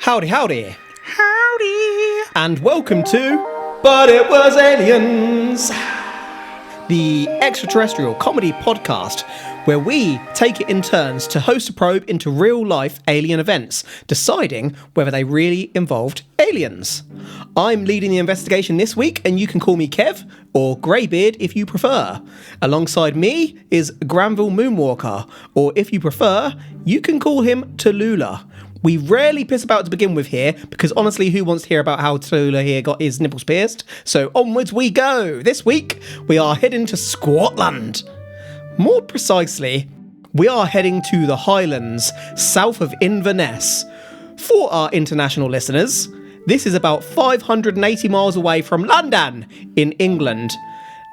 Howdy, howdy. Howdy! And welcome to But It Was Aliens, the extraterrestrial comedy podcast where we take it in turns to host a probe into real-life alien events, deciding whether they really involved aliens. I'm leading the investigation this week, and you can call me Kev, or Greybeard if you prefer. Alongside me is Granville Moonwalker, or if you prefer, you can call him Tallulah. We rarely piss about to begin with here, because honestly, who wants to hear about how Tallulah here got his nipples pierced? So onwards we go. This week, we are heading to Scotland. More precisely, we are heading to the Highlands, south of Inverness. For our international listeners, this is about 580 miles away from London, in England.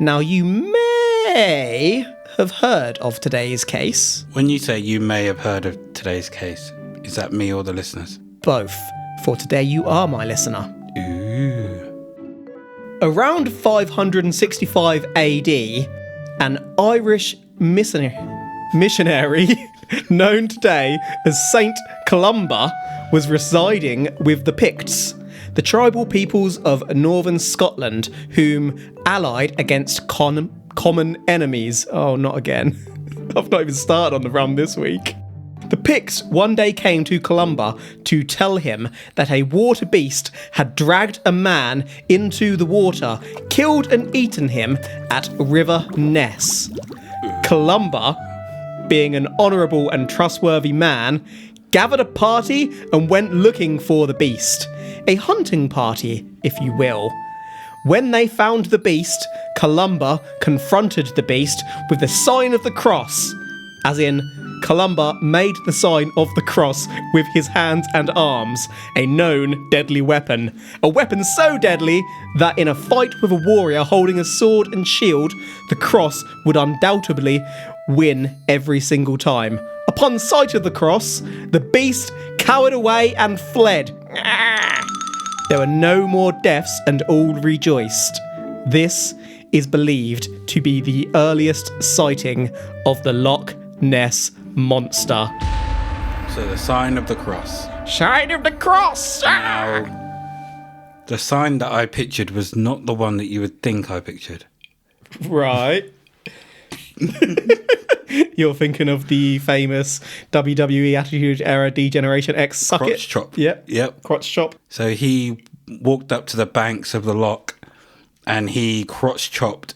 Now, you may have heard of today's case. When you say you may have heard of today's case, is that me or the listeners? Both. For today, you are my listener. Ooh. Around 565 AD, an Irish missionary known today as Saint Columba was residing with the Picts, the tribal peoples of northern Scotland, whom allied against common enemies. Oh, not again. I've not even started on the run this week. The Picts one day came to Columba to tell him that a water beast had dragged a man into the water, killed and eaten him at River Ness. Columba, being an honourable and trustworthy man, gathered a party and went looking for the beast. A hunting party, if you will. When they found the beast, Columba confronted the beast with the sign of the cross, as in, Columba made the sign of the cross with his hands and arms, a known deadly weapon. A weapon so deadly that in a fight with a warrior holding a sword and shield, the cross would undoubtedly win every single time. Upon sight of the cross, the beast cowered away and fled. There were no more deaths and all rejoiced. This is believed to be the earliest sighting of the Loch Ness Monster. So the sign of the cross. Sign of the cross! Now, the sign that I pictured was not the one that you would think I pictured. Right. You're thinking of the famous WWE Attitude Era D-Generation X suck Crotch it? chop. Yep. Crotch chop. So he walked up to the banks of the loch and he crotch chopped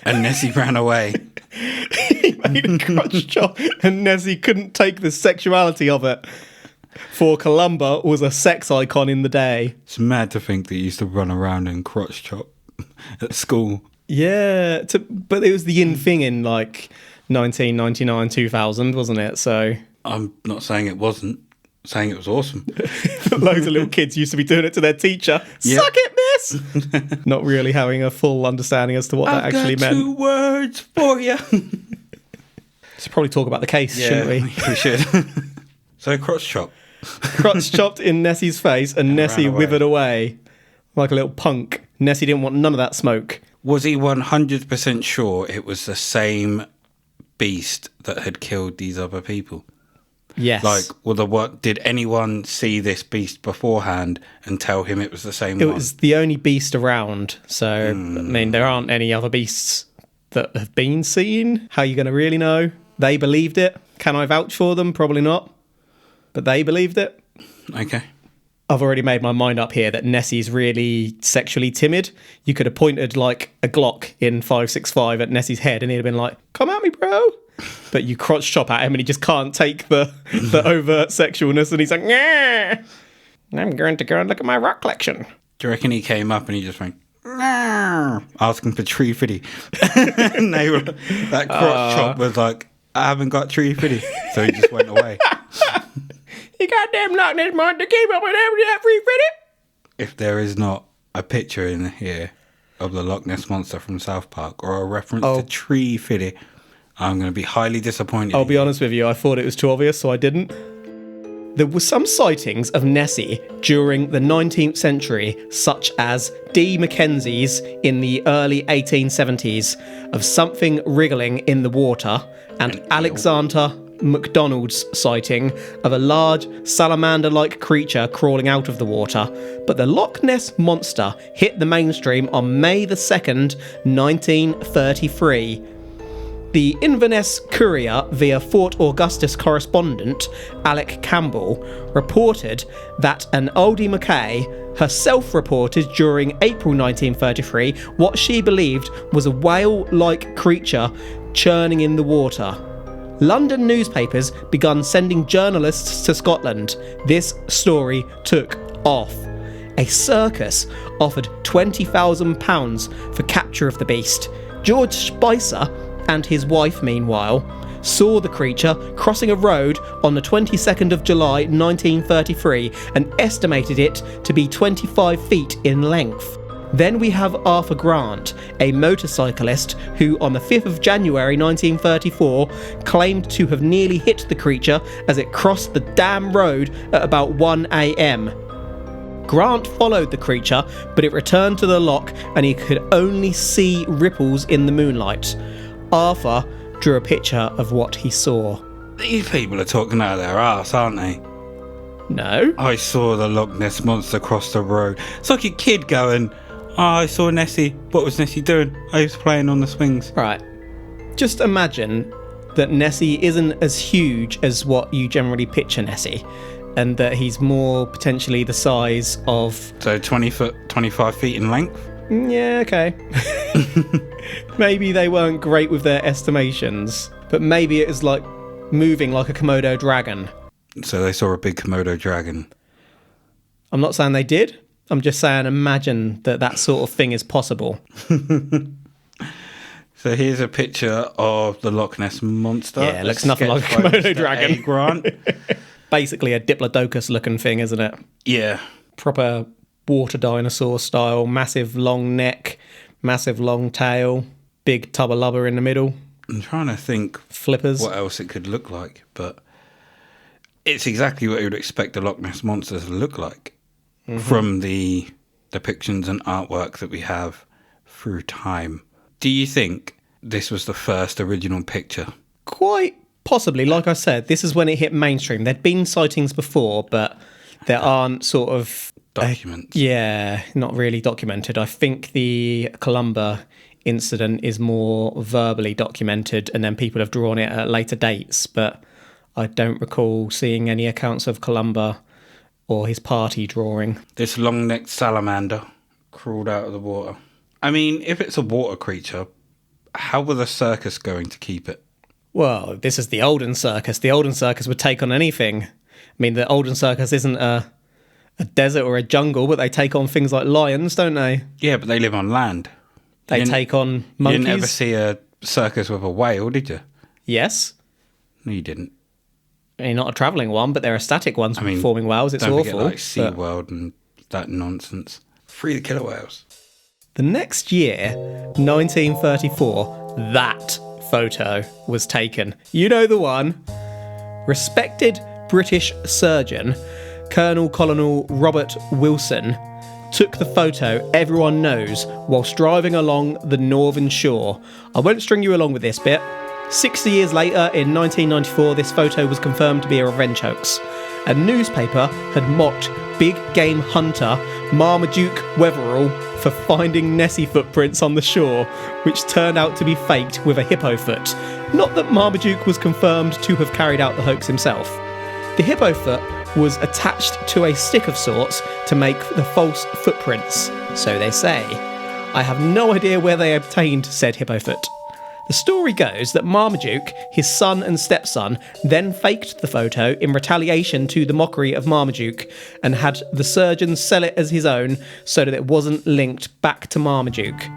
and Nessie ran away. He made a crotch chop and Nessie couldn't take the sexuality of it. For Columba was a sex icon in the day. It's mad to think that you used to run around and crotch chop at school. Yeah, but it was the in thing in like 1999, 2000, wasn't it? So I'm not saying it wasn't. I'm saying it was awesome. Loads of little kids used to be doing it to their teacher. Yep. Suck it, miss! Not really having a full understanding as to what that actually meant. 2 words for you. Should probably talk about the case, shouldn't we? We should. So crotch chop. Crotch chopped in Nessie's face and Nessie withered away like a little punk. Nessie didn't want none of that smoke. Was he 100% sure it was the same beast that had killed these other people? Yes. Like, did anyone see this beast beforehand and tell him it was the same one? It was the only beast around. So, I mean, there aren't any other beasts that have been seen. How are you going to really know? They believed it. Can I vouch for them? Probably not. But they believed it. Okay. I've already made my mind up here that Nessie's really sexually timid. You could have pointed like a Glock in 565 at Nessie's head and he'd have been like, come at me, bro. But you crotch chop at him and he just can't take the overt sexualness and he's like, nah, I'm going to go and look at my rock collection. Do you reckon he came up and he just went, nah, asking for tree fitty? And that crotch chop was like, I haven't got tree fitty. So he just went away. You goddamn Loch Ness Monster came up with that free fitty. If there is not a picture in here of the Loch Ness Monster from South Park or a reference to tree fitty, I'm going to be highly disappointed. I'll be honest with you, I thought it was too obvious, so I didn't. There were some sightings of Nessie during the 19th century, such as D. Mackenzie's in the early 1870s, of something wriggling in the water, and Alexander McDonald's sighting of a large salamander-like creature crawling out of the water, but the Loch Ness Monster hit the mainstream on May the 2nd, 1933. The Inverness Courier, via Fort Augustus correspondent Alec Campbell, reported that an Oldie Mackay herself reported during April 1933 what she believed was a whale-like creature churning in the water. London newspapers began sending journalists to Scotland. This story took off. A circus offered £20,000 for capture of the beast. George Spicer and his wife, meanwhile, saw the creature crossing a road on the 22nd of July 1933 and estimated it to be 25 feet in length. Then we have Arthur Grant, a motorcyclist who on the 5th of January 1934 claimed to have nearly hit the creature as it crossed the Dam Road at about 1 a.m. Grant followed the creature, but it returned to the loch and he could only see ripples in the moonlight. Arthur drew a picture of what he saw. These people are talking out of their arse, aren't they? No. I saw the Loch Ness Monster cross the road. It's like a kid going, I saw Nessie. What was Nessie doing? I was playing on the swings. Right. Just imagine that Nessie isn't as huge as what you generally picture Nessie, and that he's more potentially the size of... So 25 feet in length? Yeah, okay. Maybe they weren't great with their estimations, but maybe it is like moving like a Komodo dragon. So they saw a big Komodo dragon. I'm not saying they did. I'm just saying imagine that sort of thing is possible. So here's a picture of the Loch Ness Monster. Yeah, it looks nothing like a Komodo dragon. A. Grant. Basically a Diplodocus-looking thing, isn't it? Yeah. Proper water dinosaur style, massive long neck, massive long tail, big tubba lubba in the middle. I'm trying to think flippers. What else it could look like, but it's exactly what you would expect the Loch Ness Monster to look like from the depictions and artwork that we have through time. Do you think this was the first original picture? Quite possibly. Like I said, this is when it hit mainstream. There'd been sightings before, but there aren't sort of... documents. Not really documented. I think the Columba incident is more verbally documented, and then people have drawn it at later dates, but I don't recall seeing any accounts of Columba or his party drawing. This long-necked salamander crawled out of the water. I mean, if it's a water creature, how were the circus going to keep it? Well, this is the Olden Circus. The Olden Circus would take on anything. I mean, the Olden Circus isn't a desert or a jungle, but they take on things like lions, don't they? Yeah, but they live on land. They take on monkeys. You didn't ever see a circus with a whale, did you? Yes. No, you didn't. I mean, not a travelling one, but there are static ones performing whales. It's don't awful. Forget, like SeaWorld and that nonsense. Free the killer whales. The next year, 1934, that photo was taken. You know the one. Respected British surgeon, Colonel Robert Wilson, took the photo everyone knows whilst driving along the northern shore. I won't string you along with this bit. 60 years later, in 1994, this photo was confirmed to be a revenge hoax. A newspaper had mocked big game hunter Marmaduke Wetherell for finding Nessie footprints on the shore, which turned out to be faked with a hippo foot. Not that Marmaduke was confirmed to have carried out the hoax himself. The hippo foot was attached to a stick of sorts to make the false footprints, so they say. I have no idea where they obtained said hippo foot. The story goes that Marmaduke, his son and stepson, then faked the photo in retaliation to the mockery of Marmaduke and had the surgeon sell it as his own so that it wasn't linked back to Marmaduke.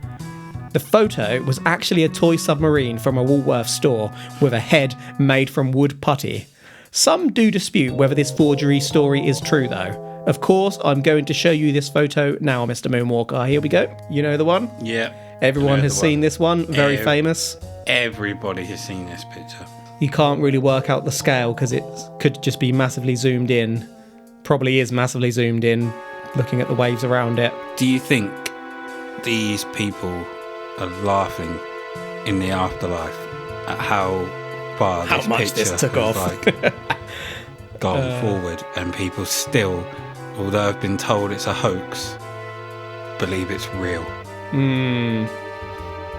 The photo was actually a toy submarine from a Woolworths store with a head made from wood putty. Some do dispute whether this forgery story is true though. Of course, I'm going to show you this photo now, Mr. Moonwalker. Here we go. You know the one? Yeah. Everyone has seen this one. Very famous. Everybody has seen this picture. You can't really work out the scale because it could just be massively zoomed in. Probably is massively zoomed in, looking at the waves around it. Do you think these people are laughing in the afterlife at how far How this much picture this took has, off. like, gone forward, and people still, although I've been told it's a hoax, believe it's real.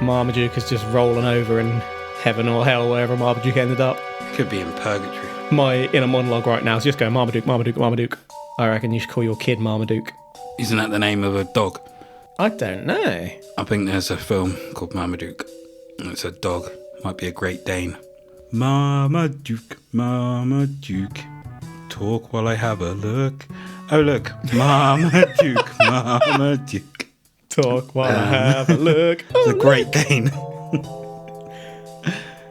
Marmaduke is just rolling over in heaven or hell, wherever Marmaduke ended up. Could be in purgatory. My inner monologue right now is just going, Marmaduke, Marmaduke, Marmaduke. I reckon you should call your kid Marmaduke. Isn't that the name of a dog? I don't know. I think there's a film called Marmaduke. And it's a dog. Might be a Great Dane. Marmaduke, Marmaduke, talk while I have a look. Oh, look. Marmaduke, Marmaduke. Talk while I have a look. It's a Great Dane.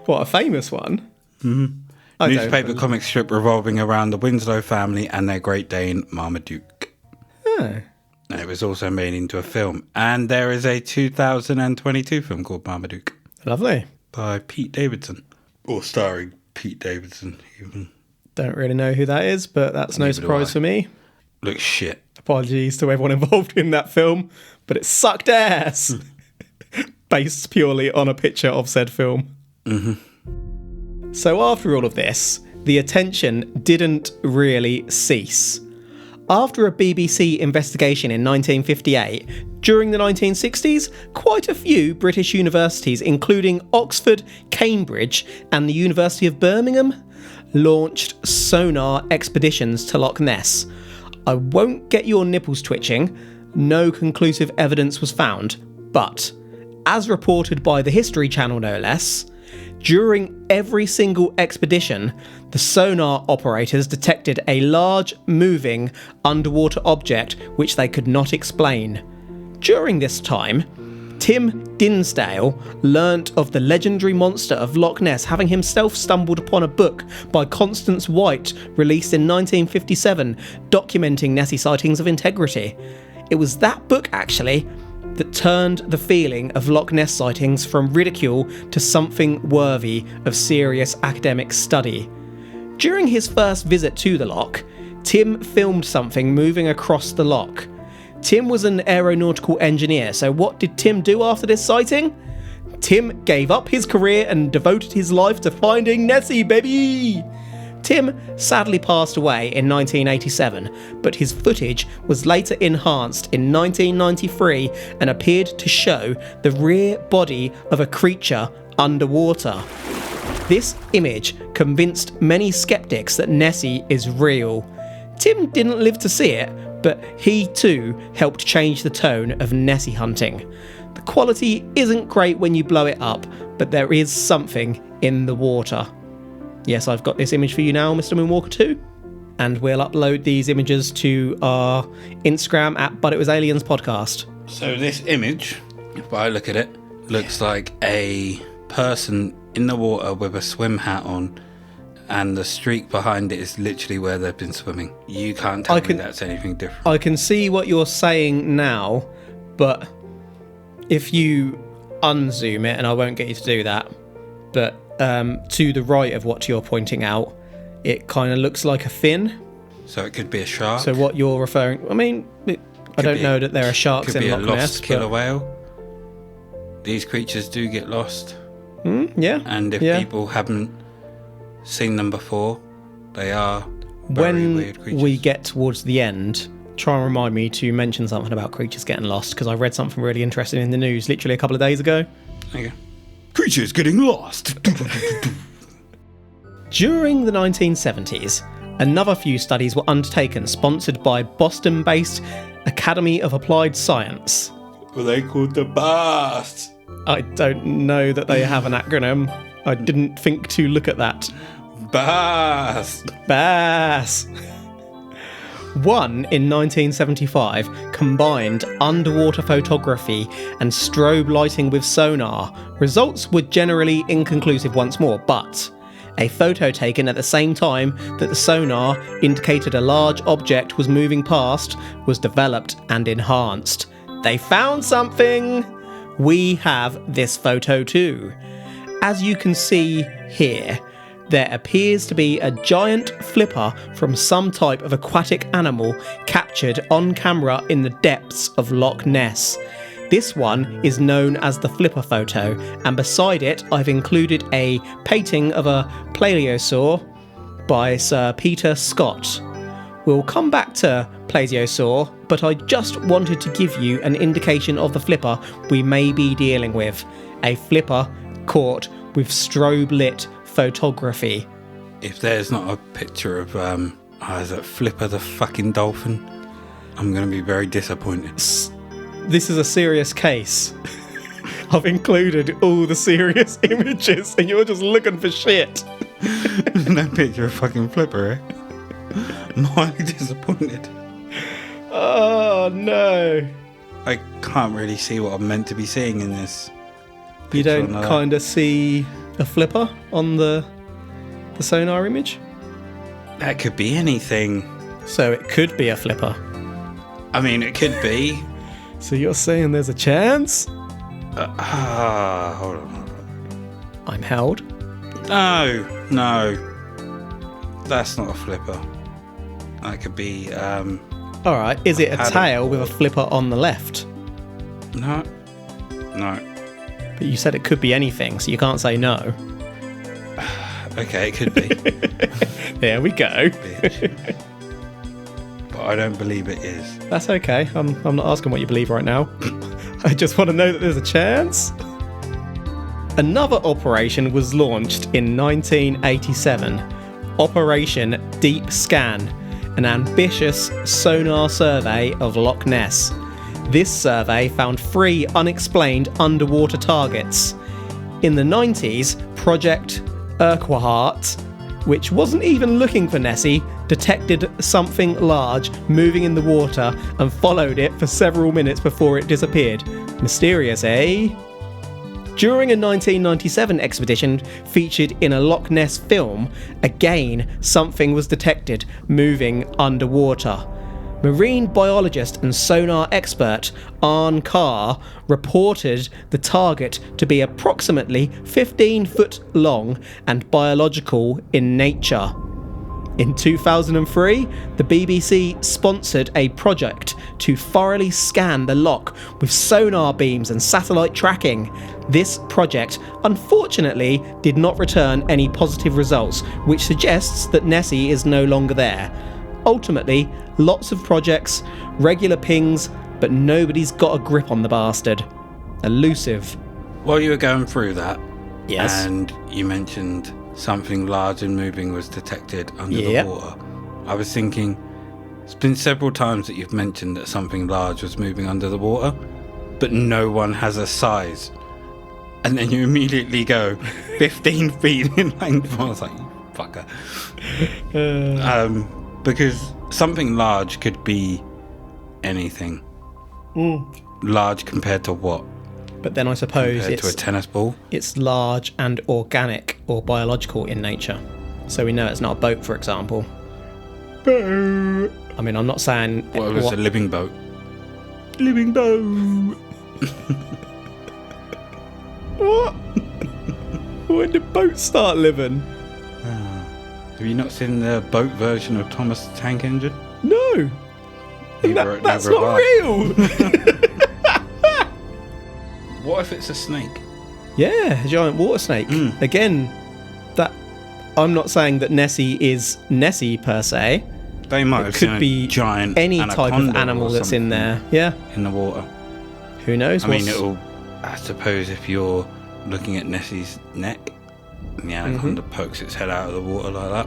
What, a famous one? Mm-hmm. Newspaper comic strip revolving around the Winslow family and their Great Dane, Marmaduke. Oh. And it was also made into a film. And there is a 2022 film called Marmaduke. Lovely. By Pete Davidson. Or starring Pete Davidson, even. Don't really know who that is, but that's no surprise for me. Looks shit. Apologies to everyone involved in that film, but it sucked ass. Based purely on a picture of said film. Mm-hmm. So after all of this, the attention didn't really cease. After a BBC investigation in 1958, during the 1960s, quite a few British universities, including Oxford, Cambridge, and the University of Birmingham, launched sonar expeditions to Loch Ness. I won't get your nipples twitching, no conclusive evidence was found, but, as reported by the History Channel no less, during every single expedition, the sonar operators detected a large, moving, underwater object which they could not explain. During this time, Tim Dinsdale learnt of the legendary monster of Loch Ness, having himself stumbled upon a book by Constance White released in 1957 documenting Nessie sightings of integrity. It was that book, actually, that turned the feeling of Loch Ness sightings from ridicule to something worthy of serious academic study. During his first visit to the loch, Tim filmed something moving across the loch. Tim was an aeronautical engineer, so what did Tim do after this sighting? Tim gave up his career and devoted his life to finding Nessie, baby! Tim sadly passed away in 1987, but his footage was later enhanced in 1993 and appeared to show the rear body of a creature underwater. This image convinced many skeptics that Nessie is real. Tim didn't live to see it, but he too helped change the tone of Nessie hunting. The quality isn't great when you blow it up, but there is something in the water. Yes, I've got this image for you now, Mr. Moonwalker 2. And we'll upload these images to our Instagram at But It Was Aliens Podcast. So this image, if I look at it, looks like a person in the water with a swim hat on, and the streak behind it is literally where they've been swimming. You can't tell me that's anything different. I can see what you're saying now, but if you unzoom it, and I won't get you to do that, but to the right of what you're pointing out, it kind of looks like a fin. So it could be a shark. So what you're referring... I mean, I don't know that there are sharks in Loch Ness. Could be a lost killer whale. These creatures do get lost. Yeah. And if people haven't seen them before, they are very weird creatures. When we get towards the end, try and remind me to mention something about creatures getting lost, because I read something really interesting in the news literally a couple of days ago. There you go. Creatures getting lost. During the 1970s, another few studies were undertaken, sponsored by Boston-based Academy of Applied Science. Were they called the BASS? I don't know that they have an acronym. I didn't think to look at that. BASS. BASS. One in 1975 combined underwater photography and strobe lighting with sonar. Results were generally inconclusive once more, but a photo taken at the same time that the sonar indicated a large object was moving past was developed and enhanced. They found something! We have this photo too. As you can see here, there appears to be a giant flipper from some type of aquatic animal captured on camera in the depths of Loch Ness. This one is known as the flipper photo, and beside it I've included a painting of a plesiosaur by Sir Peter Scott. We'll come back to plesiosaur, but I just wanted to give you an indication of the flipper we may be dealing with. A flipper caught with strobe lit photography. If there's not a picture of is it Flipper the fucking dolphin, I'm going to be very disappointed. This is a serious case. I've included all the serious images and you're just looking for shit. There's no picture of fucking Flipper, eh? I'm highly disappointed. Oh no. I can't really see what I'm meant to be seeing in this. You don't kind of see a flipper on the sonar image? That could be anything. So it could be a flipper. I mean, it could be. So you're saying there's a chance? Hold on. I'm held. No. That's not a flipper. That could be, Alright, is it a tail with a flipper on the left? No. But you said it could be anything, so you can't say no. Okay, it could be. There we go. Bitch. But I don't believe it is. That's okay. I'm not asking what you believe right now. I just want to know that there's a chance. Another operation was launched in 1987. Operation Deep Scan, an ambitious sonar survey of Loch Ness. This survey found 3 unexplained underwater targets. In the 90s, Project Urquhart, which wasn't even looking for Nessie, detected something large moving in the water and followed it for several minutes before it disappeared. Mysterious, eh? During a 1997 expedition featured in a Loch Ness film, again something was detected moving underwater. Marine biologist and sonar expert Arne Carr reported the target to be approximately 15 foot long and biological in nature. In 2003, the BBC sponsored a project to thoroughly scan the loch with sonar beams and satellite tracking. This project, unfortunately, did not return any positive results, which suggests that Nessie is no longer there. Ultimately, lots of projects, regular pings, but nobody's got a grip on the bastard. Elusive. While you were going through that, Yes. and you mentioned something large and moving was detected under the water, I was thinking, it's been several times that you've mentioned that something large was moving under the water, but no one has a size. And then you immediately go 15 feet in length. I was like, you fucker. Because something large could be anything. Large compared to what? But then I suppose Compared to a tennis ball? it's large and organic or biological in nature. So we know it's not a boat, for example. I mean, I'm not saying... Well, it was a living boat. Living boat. What? When did boats start living? Have you not seen the boat version of Thomas the Tank Engine? No. That's never not have I. real. What if it's a snake? Yeah, a giant water snake. Again, that I'm not saying that Nessie is Nessie per se. They might have Could seen be a giant any type of anaconda animal or that's in something there. Yeah. in the water. Who knows? I mean, I suppose if you're looking at Nessie's neck, and the anaconda pokes its head out of the water like that,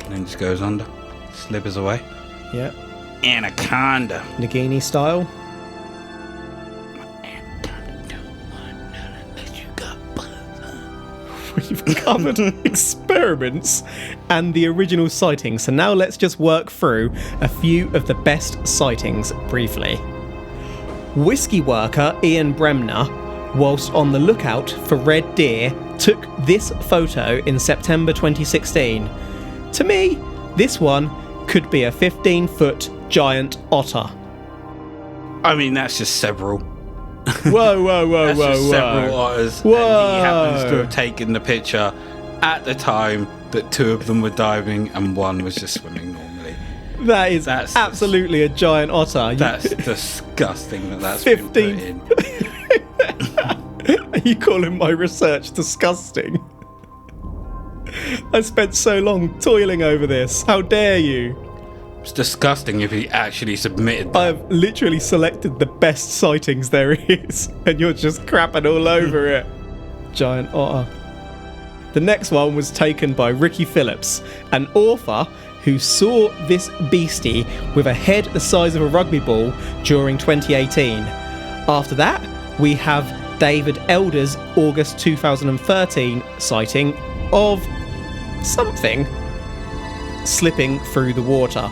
and then just goes under, slithers away. Yeah. Anaconda. Nagini style. We've covered experiments and the original sightings, so now let's just work through a few of the best sightings briefly. Whiskey worker Ian Bremner, whilst on the lookout for red deer, took this photo in September 2016. To me, this one could be a 15-foot giant otter. I mean, that's just several. Whoa. That's just several otters. Whoa. And he happens to have taken the picture at the time that 2 of them were diving and 1 was just swimming normally. That is That's absolutely a giant otter. That's disgusting that's 15. been put in. Are you calling my research disgusting? I spent so long toiling over this. How dare you? It's disgusting if he actually submitted that. I've literally selected the best sightings there is, and you're just crapping all over it. Giant otter. The next one was taken by Ricky Phillips, an author who saw this beastie with a head the size of a rugby ball during 2018. After that, we have David Elder's August 2013 sighting of something slipping through the water.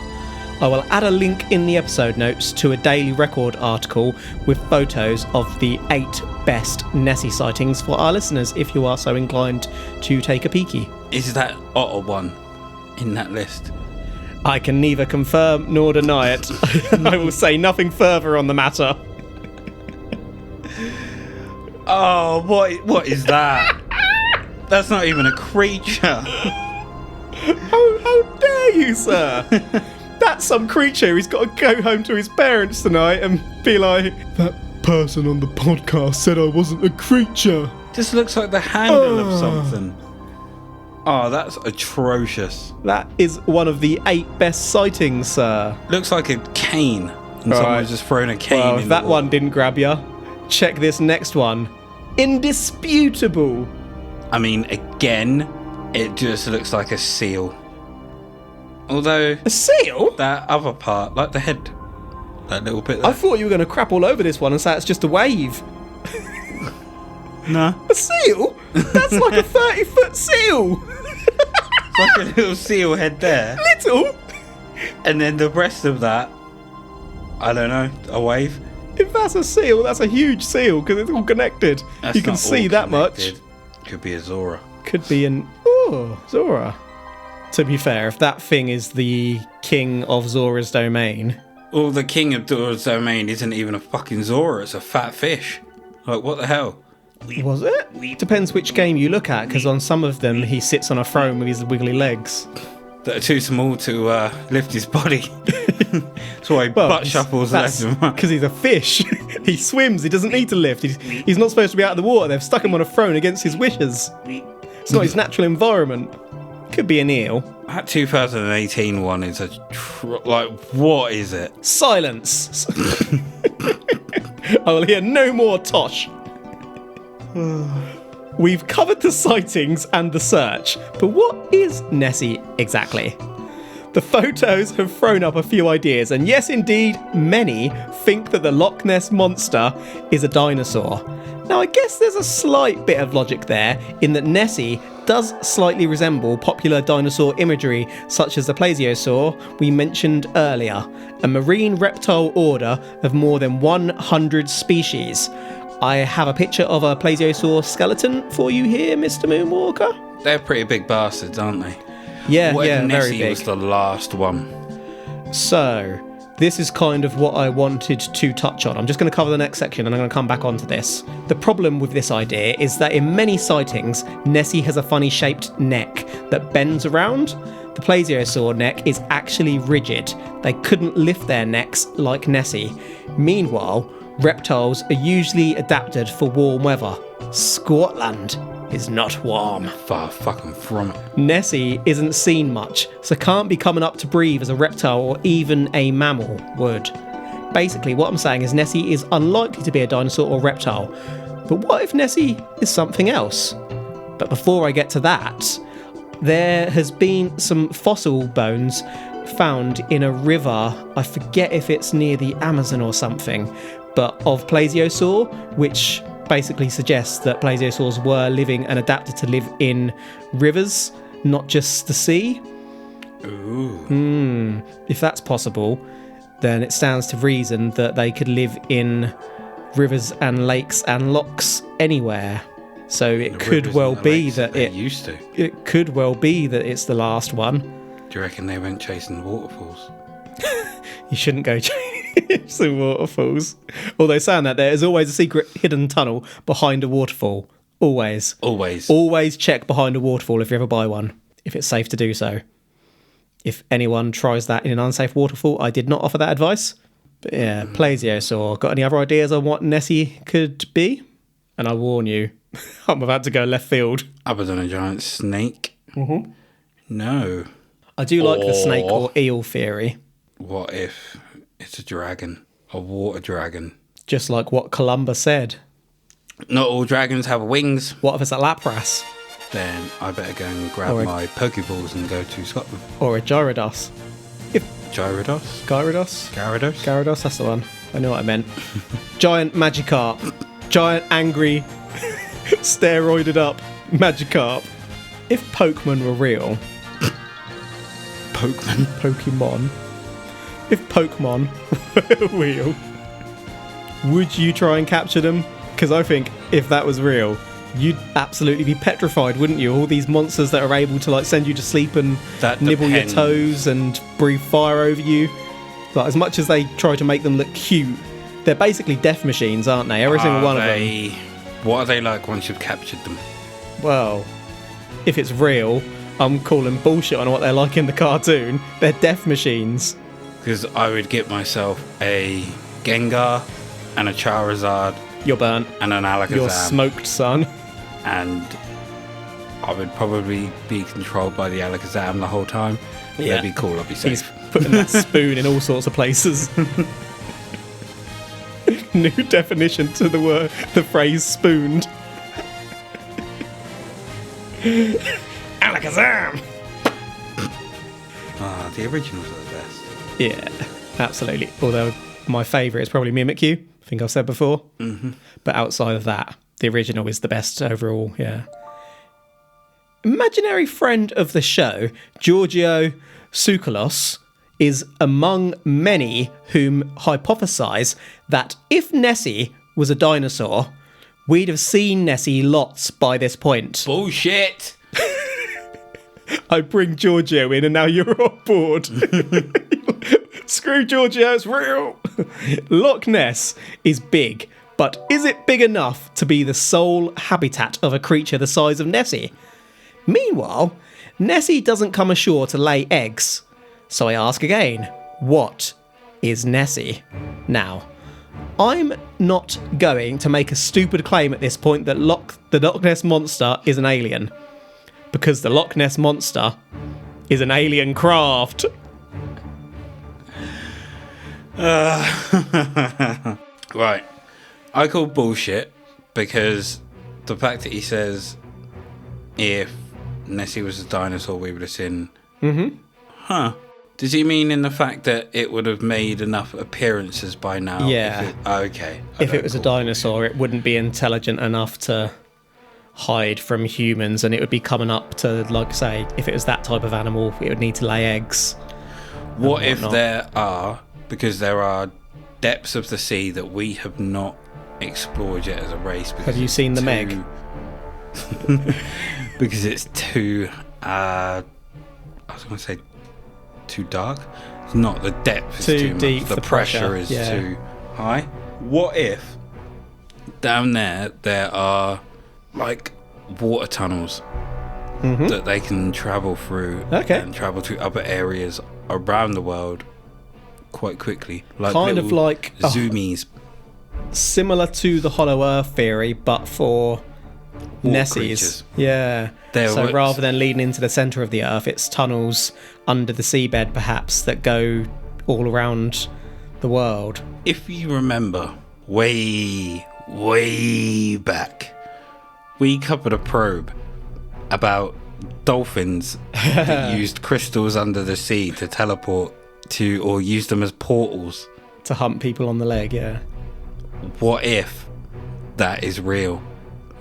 I will add a link in the episode notes to a Daily Record article with photos of the 8 best Nessie sightings for our listeners if you are so inclined to take a peeky. Is that otter one in that list? I can neither confirm nor deny it. I will say nothing further on the matter. Oh, what is that? That's not even a creature. How dare you, sir? That's some creature who's got to go home to his parents tonight and be like, that person on the podcast said I wasn't a creature. Just looks like the handle of something. Oh, that's atrocious. That is one of the 8 best sightings, sir. Looks like a cane. And someone's just thrown a cane Well, in if the that water. one didn't grab you, check this next one. Indisputable. I mean, again, it just looks like a seal. Although, A seal? that other part, like the head, that little bit I there. thought you were going to crap all over this one and say it's just a wave. No. A seal? That's like a 30-foot seal. It's like a little seal head there. Little? And then the rest of that, I don't know, a wave. If that's a seal, that's a huge seal because it's all connected. That's You can not see all that much. connected. Could be a Zora. Could be an... Oh, Zora. To be fair, if that thing is the king of Zora's domain... Well, the king of Zora's domain isn't even a fucking Zora, it's a fat fish. Like, what the hell? Was it? Depends which game you look at, because on some of them he sits on a throne with his wiggly legs. That are too small to lift his body. That's why he butt shuffles left and right. Because he's a fish. He swims, he doesn't need to lift. He's not supposed to be out of the water. They've stuck him on a throne against his wishes. It's not his natural environment. Could be an eel. That 2018 one is like, what is it? Silence. I will hear no more tosh. We've covered the sightings and the search, but what is Nessie exactly? The photos have thrown up a few ideas, and yes, indeed, many think that the Loch Ness Monster is a dinosaur. Now, I guess there's a slight bit of logic there, in that Nessie does slightly resemble popular dinosaur imagery, such as the plesiosaur we mentioned earlier, a marine reptile order of more than 100 species. I have a picture of a plesiosaur skeleton for you here, Mr. Moonwalker. They're pretty big bastards, aren't they? Yeah, What if very Nessie big. was the last one? So, this is kind of what I wanted to touch on. I'm just going to cover the next section and I'm going to come back onto this. The problem with this idea is that in many sightings, Nessie has a funny shaped neck that bends around. The plesiosaur neck is actually rigid. They couldn't lift their necks like Nessie. Meanwhile, reptiles are usually adapted for warm weather. Scotland is not warm. Far fucking from it. Nessie isn't seen much, so can't be coming up to breathe as a reptile or even a mammal would. Basically, what I'm saying is Nessie is unlikely to be a dinosaur or reptile. But what if Nessie is something else? But before I get to that, there has been some fossil bones found in a river. I forget if it's near the Amazon or something, but of plesiosaur, which basically suggests that plesiosaurs were living and adapted to live in rivers, not just the sea. Ooh. If that's possible, then it stands to reason that they could live in rivers and lakes and lochs anywhere. So it The could rivers well and the be lakes that they it used to. it could well be that it's the last one. Do you reckon they went chasing waterfalls? You shouldn't go chasing waterfalls. Although saying that, there is always a secret hidden tunnel behind a waterfall. Always. Always. Always check behind a waterfall if you ever buy one, if it's safe to do so. If anyone tries that in an unsafe waterfall, I did not offer that advice. But yeah, plesiosaur. Got any other ideas on what Nessie could be? And I warn you, I'm about to go left field. Other than a giant snake? Mm-hmm. No. I do like the snake or eel theory. What if it's a dragon? A water dragon? Just like what Columba said. Not all dragons have wings. What if it's a Lapras? Then I better go and grab my Pokeballs and go to Scotland. Or a Gyarados. Gyarados? Gyarados, that's the one. I know what I meant. Giant Magikarp. Giant angry, steroided up Magikarp. If Pokemon were real... Pokemon. If Pokemon were real, would you try and capture them? Because I think if that was real, you'd absolutely be petrified, wouldn't you? All these monsters that are able to like send you to sleep and nibble your toes and breathe fire over you. Like, as much as they try to make them look cute, they're basically death machines, aren't they? Every single one of them. What are they like once you've captured them? Well, if it's real, I'm calling bullshit on what they're like in the cartoon. They're death machines. Because I would get myself a Gengar and a Charizard. You're burnt. And an Alakazam. You're smoked, son. And I would probably be controlled by the Alakazam the whole time. Yeah. That'd be cool, I'd be safe. He's putting that spoon in all sorts of places. New definition to the phrase spooned. Alakazam! The originals are the best. Yeah, absolutely. Although my favourite is probably Mimikyu. I think I've said before. Mm-hmm. But outside of that, the original is the best overall, yeah. Imaginary friend of the show, Giorgio Tsoukalos, is among many whom hypothesise that if Nessie was a dinosaur, we'd have seen Nessie lots by this point. Bullshit! I bring Giorgio in and now you're on board. Screw Giorgio, it's real. Loch Ness is big, but is it big enough to be the sole habitat of a creature the size of Nessie? Meanwhile, Nessie doesn't come ashore to lay eggs. So I ask again, what is Nessie? Now, I'm not going to make a stupid claim at this point that the Loch Ness Monster is an alien. Because the Loch Ness Monster is an alien craft. Right. I call bullshit because the fact that he says if Nessie was a dinosaur we would have seen... Mm-hmm. Huh. Does he mean in the fact that it would have made enough appearances by now? Yeah. Okay. If it was a dinosaur, it wouldn't be intelligent enough to hide from humans, and it would be coming up to, like, say, if it was that type of animal, it would need to lay eggs. What if there are, because there are depths of the sea that we have not explored yet as a race. Have you seen the Meg? Because it's too, I was going to say too dark. It's not, the depth is too deep. Much. The pressure is too high. What if down there are like water tunnels that they can travel through and travel to other areas around the world quite quickly, like kind of like zoomies, similar to the Hollow Earth theory, but for Nessies. Creatures. Yeah. So rather than leading into the centre of the Earth, it's tunnels under the seabed, perhaps, that go all around the world. If you remember, way back, we covered a probe about dolphins that used crystals under the sea to teleport to, or use them as portals. To hunt people on the leg, yeah. What if that is real?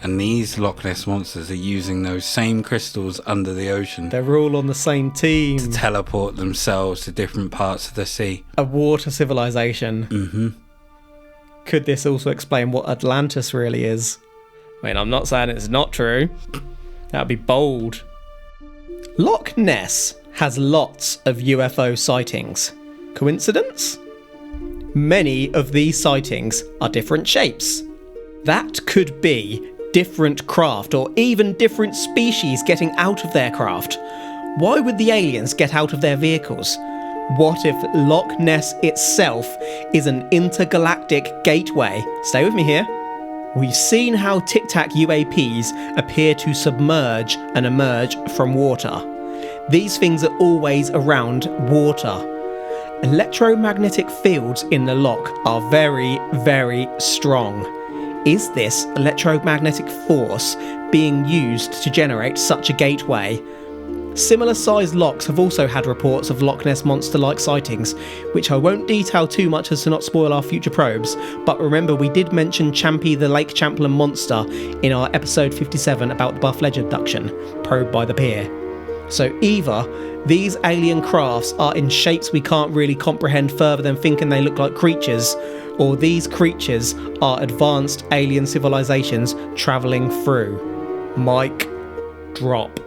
And these Loch Ness Monsters are using those same crystals under the ocean. They're all on the same team. To teleport themselves to different parts of the sea. A water civilization. Mm-hmm. Could this also explain what Atlantis really is? I mean, I'm not saying it's not true. That'd be bold. Loch Ness has lots of UFO sightings. Coincidence? Many of these sightings are different shapes. That could be different craft or even different species getting out of their craft. Why would the aliens get out of their vehicles? What if Loch Ness itself is an intergalactic gateway? Stay with me here. We've seen how Tic Tac UAPs appear to submerge and emerge from water. These things are always around water. Electromagnetic fields in the loch are very, very strong. Is this electromagnetic force being used to generate such a gateway? Similar sized lochs have also had reports of Loch Ness Monster-like sightings, which I won't detail too much as to not spoil our future probes, but remember we did mention Champy the Lake Champlain Monster in our episode 57 about the Buff Ledge abduction, probed by the pier. So either these alien crafts are in shapes we can't really comprehend further than thinking they look like creatures, or these creatures are advanced alien civilizations travelling through. Mic drop.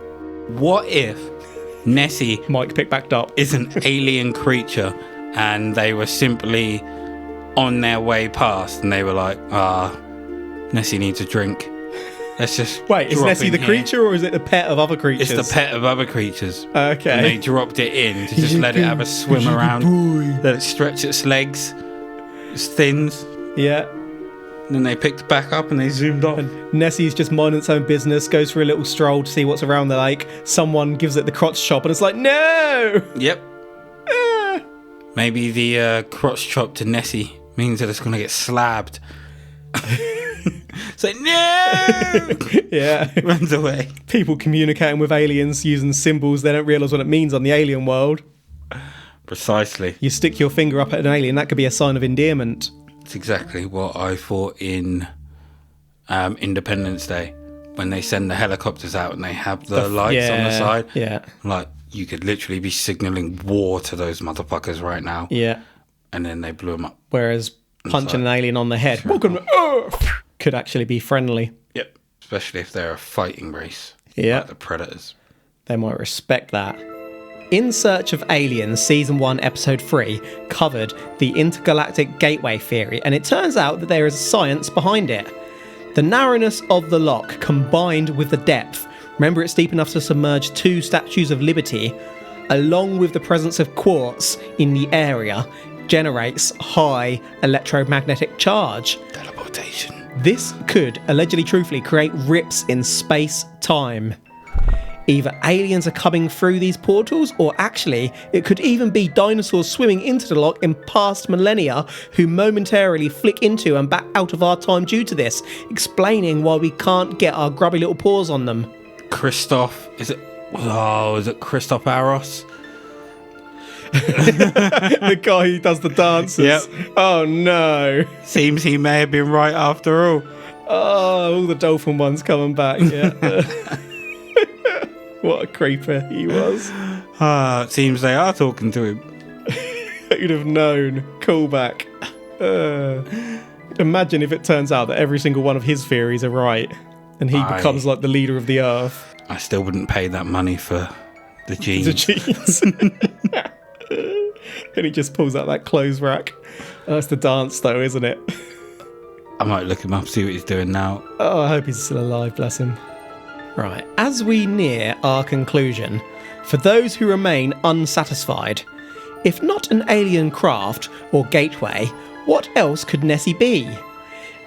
What if Nessie Mic pick backed up. is an alien creature and they were simply on their way past and they were like, Nessie needs a drink. Let's just Wait, is drop Nessie in the here." creature or is it the pet of other creatures? It's the pet of other creatures. Okay. And they dropped it in to just let it have a swim around, let it stretch its legs, its fins. Yeah. And then they picked it back up and they zoomed off. Nessie's just minding its own business, goes for a little stroll to see what's around the lake. Someone gives it the crotch chop and it's like, no! Yep. Maybe the crotch chop to Nessie means that it's going to get slabbed. It's like, no! Yeah. Runs away. People communicating with aliens using symbols they don't realise what it means on the alien world. Precisely. You stick your finger up at an alien, that could be a sign of endearment. It's exactly what I thought in Independence Day when they send the helicopters out and they have the lights on the side. Yeah. Like, you could literally be signalling war to those motherfuckers right now. Yeah. And then they blew them up. Whereas punching an alien on the head, welcome to Earth, could actually be friendly. Yep. Especially if they're a fighting race. Yeah. Like the Predators. They might respect that. In Search of Aliens, Season 1, Episode 3, covered the intergalactic gateway theory, and it turns out that there is science behind it. The narrowness of the loch combined with the depth, remember it's deep enough to submerge 2 statues of Liberty, along with the presence of quartz in the area, generates high electromagnetic charge. Teleportation. This could, allegedly truthfully, create rips in space-time. Either aliens are coming through these portals, or actually, it could even be dinosaurs swimming into the loch in past millennia who momentarily flick into and back out of our time due to this, explaining why we can't get our grubby little paws on them. Christoph, is it Christoph Aros? The guy who does the dances. Yep. Oh no. Seems he may have been right after all. Oh, all the dolphin ones coming back, yeah. What a creeper he was. Seems they are talking to him. Who'd have known? Callback. Imagine if it turns out that every single one of his theories are right and he becomes like the leader of the Earth. I still wouldn't pay that money for the jeans. The jeans. And he just pulls out that clothes rack. Oh, that's the dance though, isn't it? I might look him up, see what he's doing now. Oh, I hope he's still alive, bless him. Right, as we near our conclusion, for those who remain unsatisfied, if not an alien craft or gateway, what else could Nessie be?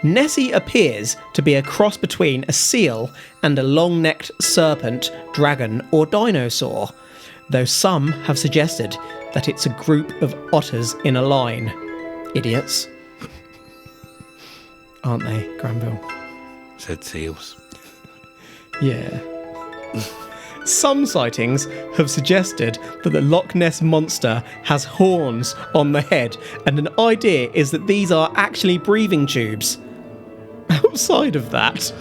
Nessie appears to be a cross between a seal and a long-necked serpent, dragon or dinosaur, though some have suggested that it's a group of otters in a line. Idiots. Aren't they, Granville? Said seals. Yeah. Some sightings have suggested that the Loch Ness Monster has horns on the head, and an idea is that these are actually breathing tubes. Outside of that,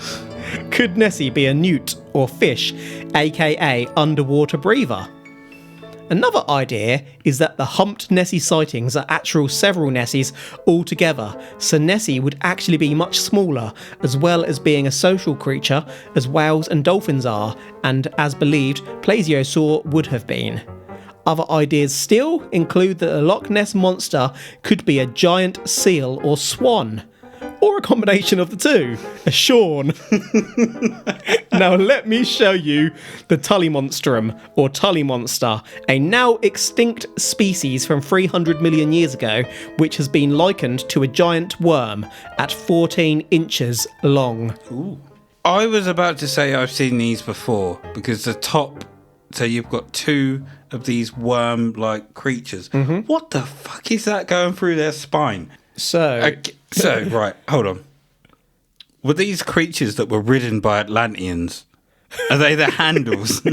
could Nessie be a newt or fish, aka underwater breather? Another idea is that the humped Nessie sightings are actual several Nessies altogether, so Nessie would actually be much smaller, as well as being a social creature as whales and dolphins are, and as believed, plesiosaur would have been. Other ideas still include that the Loch Ness Monster could be a giant seal or swan, or a combination of the two, a Shawn. Now let me show you the Tullymonstrum, or Tully Monster, a now extinct species from 300 million years ago, which has been likened to a giant worm at 14 inches long. Ooh. I was about to say I've seen these before, because the top, so you've got two of these worm-like creatures. What the fuck is that going through their spine? So, Right, hold on. Were these creatures that were ridden by Atlanteans, are they the handles?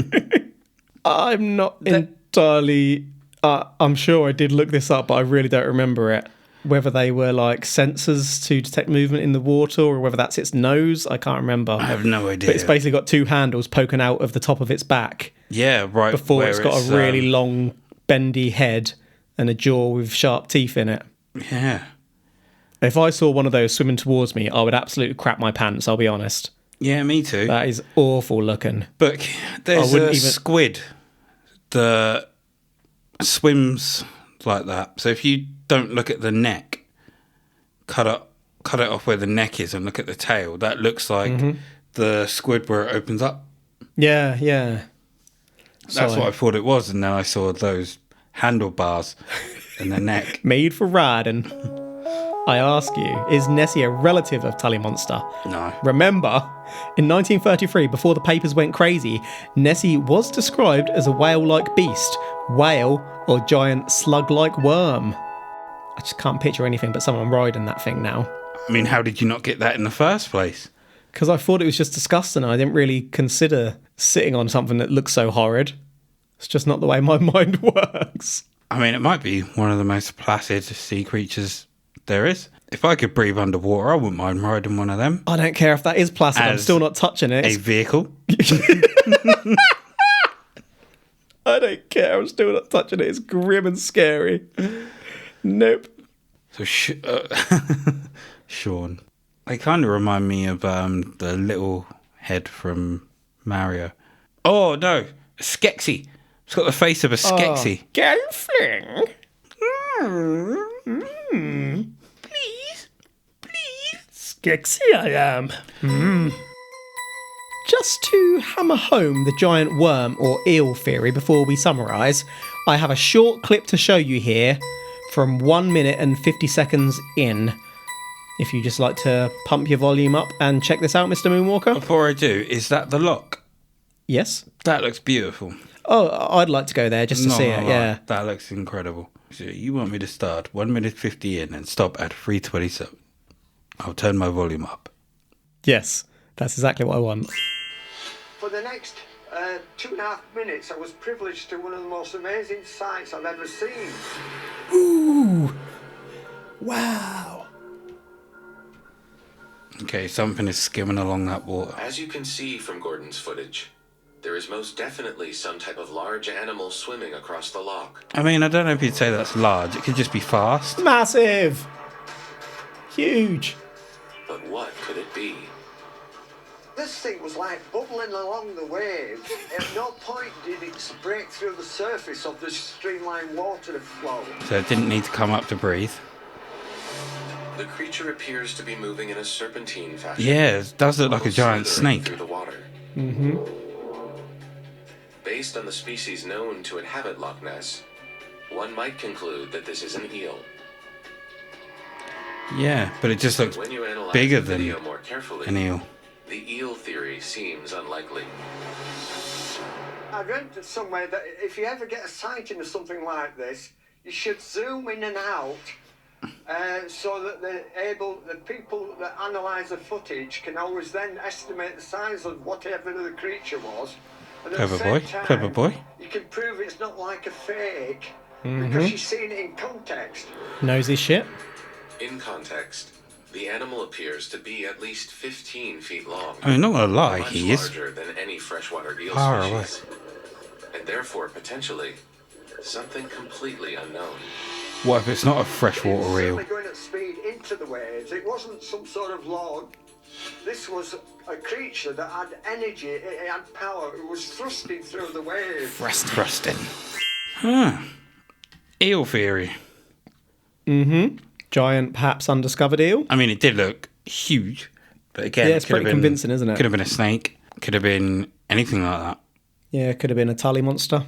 I'm not entirely... I'm sure I did look this up, but I really don't remember it. Whether they were like sensors to detect movement in the water or whether that's its nose, I can't remember. I have no idea. But it's basically got two handles poking out of the top of its back. Yeah, right. Before it's got a really long, bendy head and a jaw with sharp teeth in it. Yeah. If I saw one of those swimming towards me, I would absolutely crap my pants, I'll be honest. Yeah, me too. That is awful looking. But there's a squid that swims like that. So if you don't look at the neck, cut it off where the neck is and look at the tail, that looks like the squid where it opens up. Yeah, yeah. That's what I thought it was, and then I saw those handlebars in the neck. Made for riding. I ask you, is Nessie a relative of Tully Monster? No. Remember, in 1933, before the papers went crazy, Nessie was described as a whale-like beast, whale or giant slug-like worm. I just can't picture anything but someone riding that thing now. I mean, how did you not get that in the first place? Because I thought it was just disgusting. I didn't really consider sitting on something that looks so horrid. It's just not the way my mind works. I mean, it might be one of the most placid sea creatures there is. If I could breathe underwater, I wouldn't mind riding one of them. I don't care if that is placid. I'm still not touching it. A vehicle. I don't care. I'm still not touching it. It's grim and scary. Nope. So, Sean. They kind of remind me of the little head from Mario. Oh, no. A Skeksis. It's got the face of a Skeksis. Gelfling. Please. Skeksis I am. Just to hammer home the giant worm or eel theory before we summarise, I have a short clip to show you here from 1 minute and 50 seconds in. If you just like to pump your volume up and check this out, Mr. Moonwalker. Before I do, is that the lock? Yes. That looks beautiful. Oh, I'd like to go there just to see it, yeah. That looks incredible. So you want me to start 1 minute 50 in and stop at 3:27. I'll turn my volume up. Yes, that's exactly what I want. For the next 2.5 minutes, I was privileged to one of the most amazing sights I've ever seen. Ooh. Wow. Okay, something is skimming along that water. As you can see from Gordon's footage, there is most definitely some type of large animal swimming across the loch. I mean, I don't know if you'd say that's large. It could just be fast. Massive. Huge. But what could it be? This thing was like bubbling along the waves. At no point did it break through the surface of the streamlined water flow. So it didn't need to come up to breathe. The creature appears to be moving in a serpentine fashion. Yeah, it does look like a almost giant slithering snake. through the water. Based on the species known to inhabit Loch Ness, one might conclude that this is an eel. Yeah, but it just looks When you analyze bigger the video than more carefully, an eel. the eel theory seems unlikely. I read somewhere that if you ever get a sighting of something like this, you should zoom in and out so that the people that analyse the footage can always then estimate the size of whatever the creature was. And at the same time, Clever boy. You can prove it's not like a fake because you've seen it in context. Knows his shit. In context, the animal appears to be at least 15 feet long. I mean, not gonna lie, much he is larger than any freshwater eel far away. species, and therefore potentially something completely unknown. What if it's not a freshwater It's eel? certainly going at speed into the waves. It wasn't some sort of log. This was a creature that had energy, it had power, it was thrusting through the waves. Thrusting. Huh. Eel theory. Giant, perhaps undiscovered eel. I mean, it did look huge, but again, Yeah, it's pretty convincing, isn't it? Could have been a snake. Could have been anything like that. Yeah, it could have been a tully monster.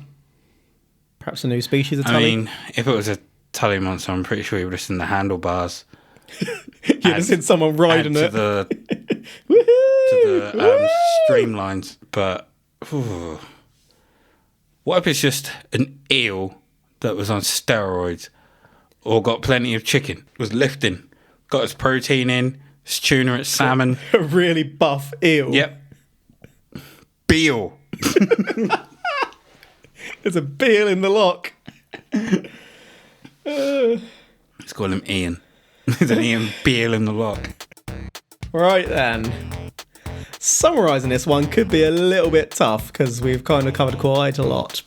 Perhaps a new species of I tully. mean, if it was a tully monster, I'm pretty sure you would have seen the handlebars. You'd have seen someone riding to it. the streamlines. But ooh. What if it's just an eel that was on steroids or got plenty of chicken, was lifting, got its protein in, its tuna, its salmon. A really buff eel. Yep. B-Eel. There's a B-Eel in the loch. Let's call him Ian. There's an Ian B-Eel in the loch. Right then. Summarising this one could be a little bit tough because we've kind of covered quite a lot.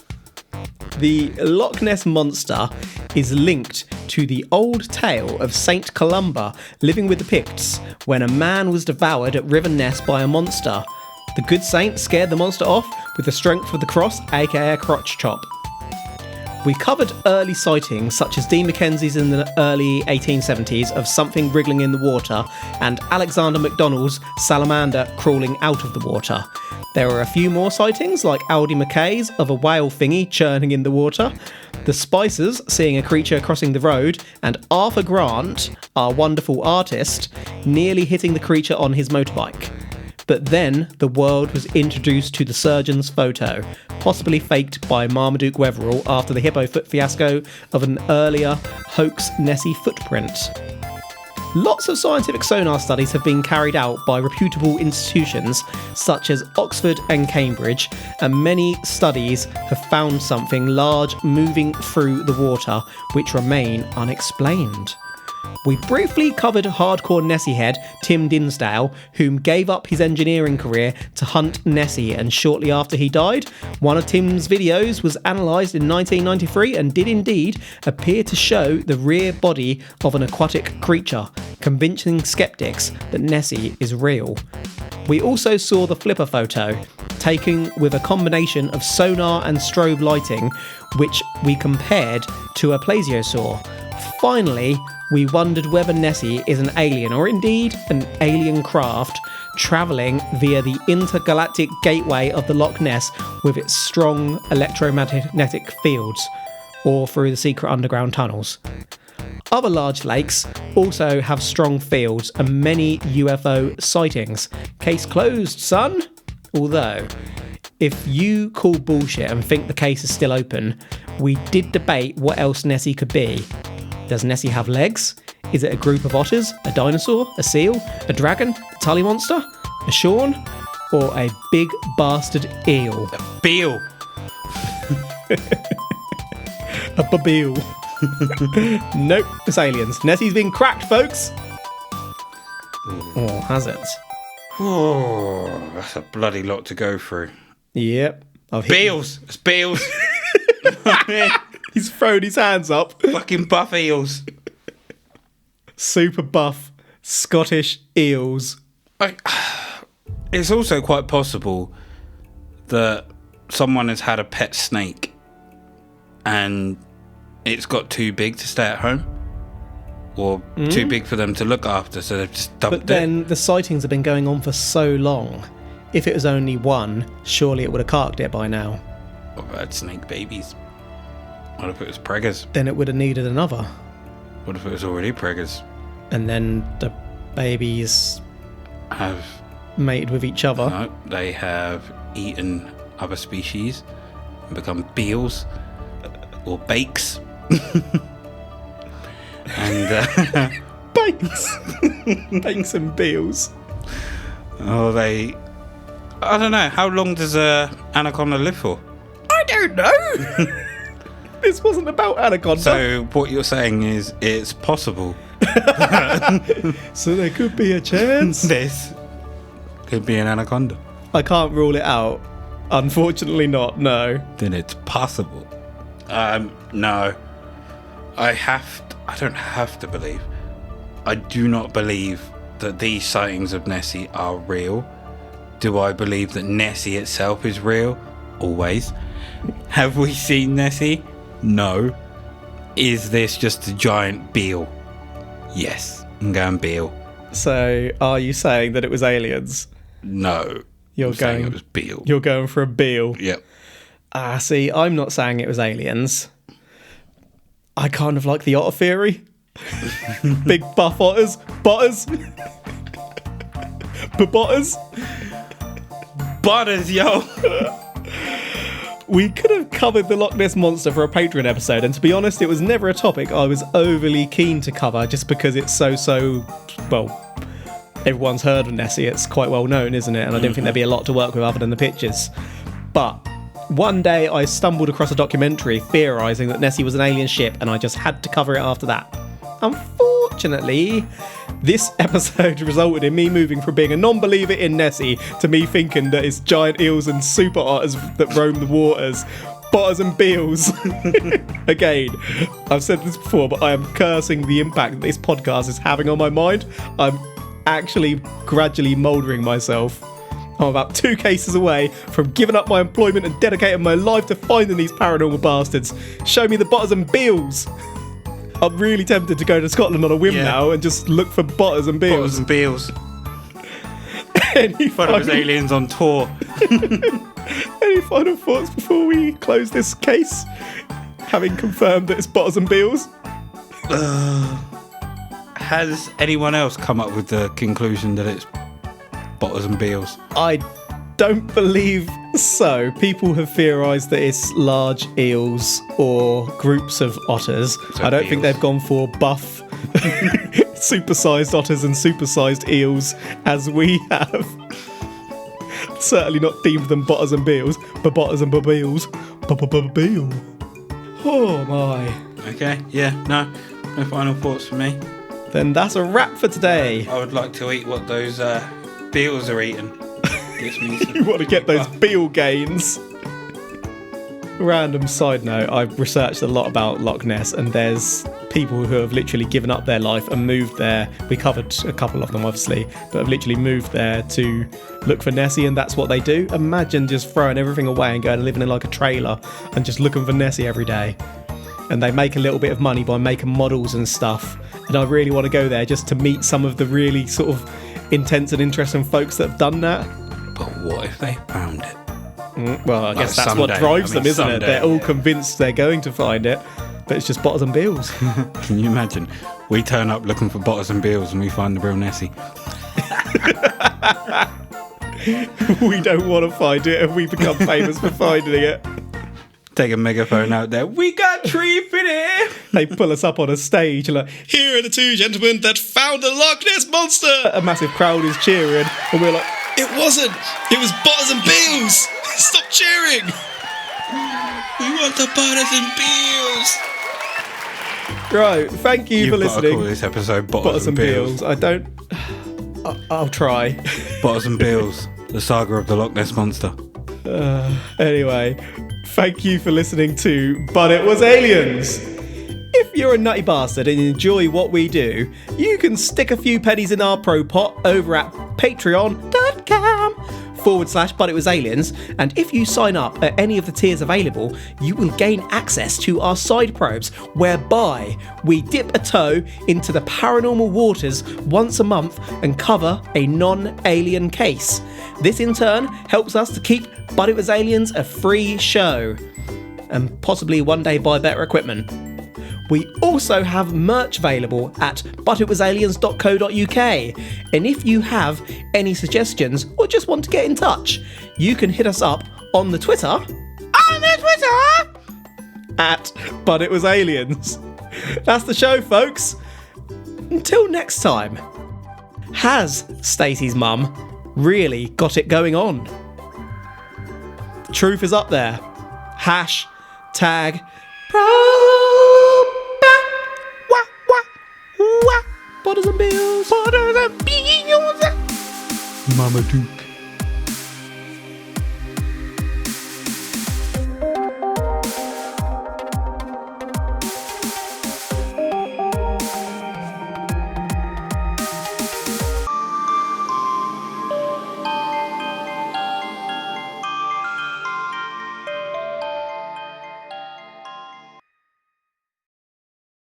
The Loch Ness Monster is linked to the old tale of Saint Columba living with the Picts when a man was devoured at River Ness by a monster. The good saint scared the monster off with the strength of the cross, aka a crotch chop. We covered early sightings such as Dean Mackenzie's in the early 1870s of something wriggling in the water and Alexander MacDonald's salamander crawling out of the water. There were a few more sightings like Aldy Mackay's of a whale thingy churning in the water, the Spicers seeing a creature crossing the road, and Arthur Grant, our wonderful artist, nearly hitting the creature on his motorbike. But then the world was introduced to the surgeon's photo, possibly faked by Marmaduke Wetherell after the hippo foot fiasco of an earlier hoax Nessie footprint. Lots of scientific sonar studies have been carried out by reputable institutions such as Oxford and Cambridge, and many studies have found something large moving through the water which remain unexplained. We briefly covered hardcore Nessie head Tim Dinsdale, whom gave up his engineering career to hunt Nessie, and shortly after he died, one of Tim's videos was analysed in 1993 and did indeed appear to show the rear body of an aquatic creature, convincing skeptics that Nessie is real. We also saw the flipper photo, taken with a combination of sonar and strobe lighting, which we compared to a plesiosaur. Finally, we wondered whether Nessie is an alien, or indeed an alien craft, travelling via the intergalactic gateway of the Loch Ness with its strong electromagnetic fields, or through the secret underground tunnels. Other large lakes also have strong fields and many UFO sightings. Case closed, son! Although, if you call bullshit and think the case is still open, we did debate what else Nessie could be. Does Nessie have legs? Is it a group of otters, a dinosaur, a seal, a dragon, a tully monster, a Shaun, or a big bastard eel? A B-Eel. A B-Eel. Nope, it's aliens. Nessie's been cracked, folks. Or has it? Oh, that's a bloody lot to go through. Yep. B-Eels. It's B-Eels. He's thrown his hands up. Fucking buff eels. Super buff Scottish eels. It's also quite possible that someone has had a pet snake and it's got too big to stay at home, or too big for them to look after, so they've just dumped it. But then the sightings have been going on for so long. If it was only one, surely it would have carked it by now. What about snake babies? What if it was preggers? Then it would have needed another. What if it was already preggers? And then the babies Have mated with each other. no, they have eaten other species and become B-Eels or bakes. And Bakes! Bakes and B-Eels. I don't know, how long does a anaconda live for? I don't know! This wasn't about anaconda. So what you're saying is it's possible So there could be a chance. this could be an anaconda. I can't rule it out. Unfortunately not, no. Then it's possible. No. I don't have to believe. I do not believe that these sightings of Nessie are real. Do I believe that Nessie itself is real? Always. Have we seen Nessie? No. Is this just a giant B-Eel? Yes. I'm going B-Eel. So are you saying that it was aliens? No. You're saying going. it was B-Eel. You're going for a B-Eel. Yep. See, I'm not saying it was aliens. I kind of like the otter theory. Big buff otters. B-Otters. B-Otters. Butters, yo. We could have covered the Loch Ness Monster for a Patreon episode, and to be honest, it was never a topic I was overly keen to cover, just because it's well, everyone's heard of Nessie. It's quite well known, isn't it? And I didn't think there'd be a lot to work with other than the pictures. But one day I stumbled across a documentary theorising that Nessie was an alien ship, and I just had to cover it after that. Unfortunately, this episode resulted in me moving from being a non-believer in Nessie to me thinking that it's giant eels and super otters that roam the waters. B-Otters and B-Eels. Again, I've said this before, but I am cursing the impact that this podcast is having on my mind. I'm actually gradually mouldering myself. I'm about 2 cases away from giving up my employment and dedicating my life to finding these paranormal bastards. Show me the B-Otters and B-Eels. I'm really tempted to go to Scotland on a whim now and just look for B-Otters and B-Eels. B-Otters and B-Eels. Any Thought it was aliens on tour. Any final thoughts before we close this case? Having confirmed that it's B-Otters and B-Eels? Has anyone else come up with the conclusion that it's B-Otters and B-Eels? I don't believe so. People have theorised that it's large eels or groups of otters. So I don't think eels. they've gone for buff, supersized otters and supersized eels as we have. Certainly not deemed them B-Otters and B-Eels, but B-Otters and B-Eels. B-Eel. Oh my. Okay, yeah, no final thoughts for me. Then that's a wrap for today. I would like to eat what those B-Eels are eating. Gives me some You want to get those B-Eel gains. Random side note, I've researched a lot about Loch Ness, and there's people who have literally given up their life and moved there. We covered a couple of them, obviously, but have literally moved there to look for Nessie, and that's what they do. Imagine just throwing everything away and going and living in like a trailer and just looking for Nessie every day. And they make a little bit of money by making models and stuff. And I really want to go there just to meet some of the really sort of intense and interesting folks that have done that. But what if they found it? Well, I guess that's someday. what drives them, isn't it? Someday, They're all convinced they're going to find it, but it's just B-Otters and B-Eels. Can you imagine? We turn up looking for B-Otters and B-Eels and we find the real Nessie. We don't want to find it, and we become famous for finding it. Take a megaphone out there. We got tree fitted. They pull us up on a stage and like, here are the 2 gentlemen that found the Loch Ness Monster. A massive crowd is cheering, and we're like, it wasn't. It was B-Otters and B-Eels. Stop cheering. We want the B-Otters and B-Eels. Right, thank you for You've got to listening. call this episode B-Otters B-Otters and and B-Eels. B-Eels. I don't. I'll try. B-Otters and B-Eels. The Saga of the Loch Ness Monster. Anyway, thank you for listening to But It Was Aliens. If you're a nutty bastard and enjoy what we do, you can stick a few pennies in our pro pot over at patreon.com/But It Was Aliens, and if you sign up at any of the tiers available, you will gain access to our side probes, whereby we dip a toe into the paranormal waters once a month and cover a non-alien case. This in turn helps us to keep But It Was Aliens a free show, and possibly one day buy better equipment. We also have merch available at butitwasaliens.co.uk, and if you have any suggestions or just want to get in touch, you can hit us up on the Twitter at But It Was Aliens. That's the show, folks. Until next time, has Stacey's mum really got it going on? Truth is up there. #. B-Otters and B-Eels. Mama Duke.